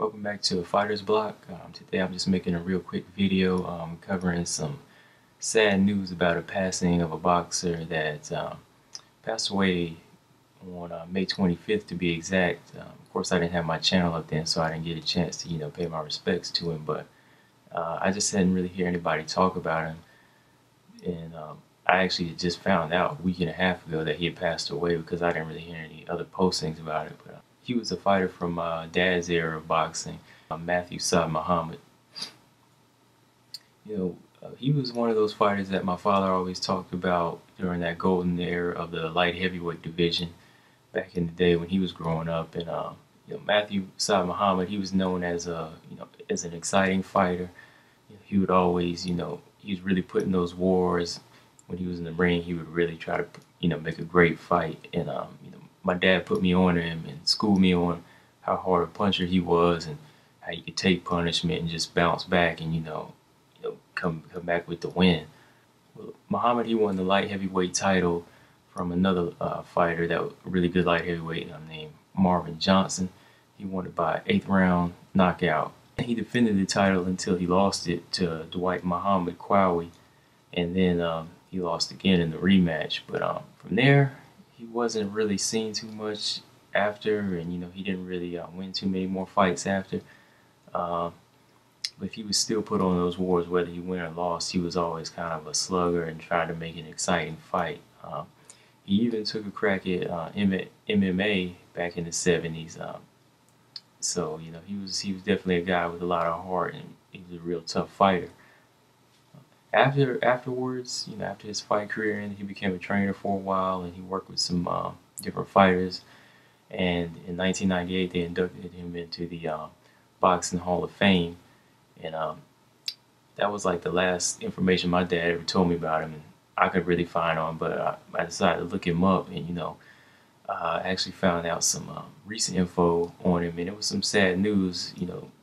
Welcome back to Fighter's Block. Today I'm just making a real quick video covering some sad news about a passing of a boxer that passed away on May 25th to be exact. Of course I didn't have my channel up then, so I didn't get a chance to pay my respects to him, but I just hadn't really heard anybody talk about him, and I actually just found out a week and a half ago that he had passed away because I didn't really hear any other postings about it. But he was a fighter from Dad's era of boxing, Saad Muhammad. He was one of those fighters that my father always talked about during that golden era of the light heavyweight division back in the day when he was growing up. And Saad Muhammad, he was known as as an exciting fighter. He would always, he was really putting those wars. When he was in the ring, he would really try to, make a great fight. And my dad put me on him and schooled me on how hard a puncher he was and how you could take punishment and just bounce back and come back with the win. Well, Muhammad, he won the light heavyweight title from another fighter that was a really good light heavyweight named Marvin Johnson. He won it by 8th round knockout. He defended the title until he lost it to Dwight Muhammad Quawi, and then he lost again in the rematch. But from there, he wasn't really seen too much after, and he didn't really win too many more fights after. But he was still put on those wars, whether he win or lost. He was always kind of a slugger and tried to make an exciting fight. He even took a crack at MMA back in the 70s. So he was definitely a guy with a lot of heart, and he was a real tough fighter. Afterwards, after his fight career ended, he became a trainer for a while, and he worked with some different fighters. And in 1998, they inducted him into the Boxing Hall of Fame, and that was like the last information my dad ever told me about him, and I could really find on. But I decided to look him up, and I actually found out some recent info on him, and it was some sad news,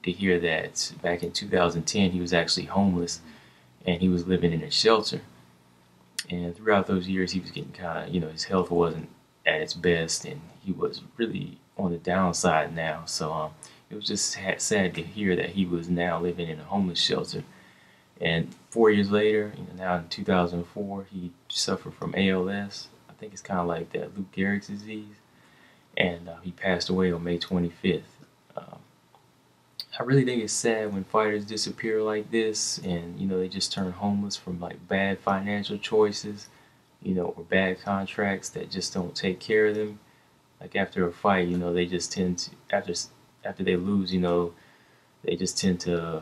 to hear that back in 2010 he was actually homeless. And he was living in a shelter. And throughout those years, he was getting kind of, his health wasn't at its best, and he was really on the downside now. So it was just sad to hear that he was now living in a homeless shelter. And 4 years later, now in 2004, he suffered from ALS. I think it's kind of like that Lou Gehrig's disease. And he passed away on May 25th. I really think it's sad when fighters disappear like this, and they just turn homeless from like bad financial choices, or bad contracts that just don't take care of them. Like after a fight, they just tend to after they lose, they just tend to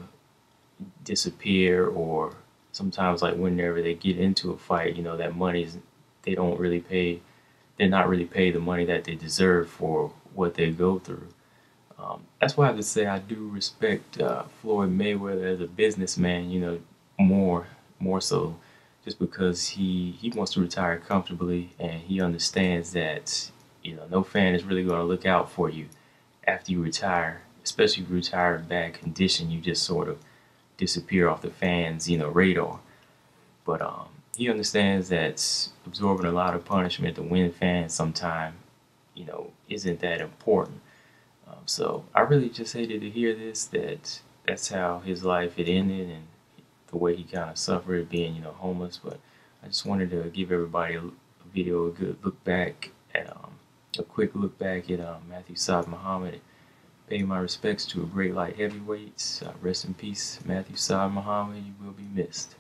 disappear, or sometimes like whenever they get into a fight, that money's they're not really paid the money that they deserve for what they go through. That's why I have to say I do respect Floyd Mayweather as a businessman, more so, just because he wants to retire comfortably, and he understands that no fan is really going to look out for you after you retire, especially if you retire in bad condition. You just sort of disappear off the fans' radar. But he understands that absorbing a lot of punishment to win fans sometime isn't that important. So I really just hated to hear that's how his life had ended, and the way he kind of suffered being homeless. But I just wanted to give everybody a good look back at a quick look back at Saad Muhammad. Pay my respects to a great light heavyweight. Rest in peace, Saad Muhammad. You will be missed.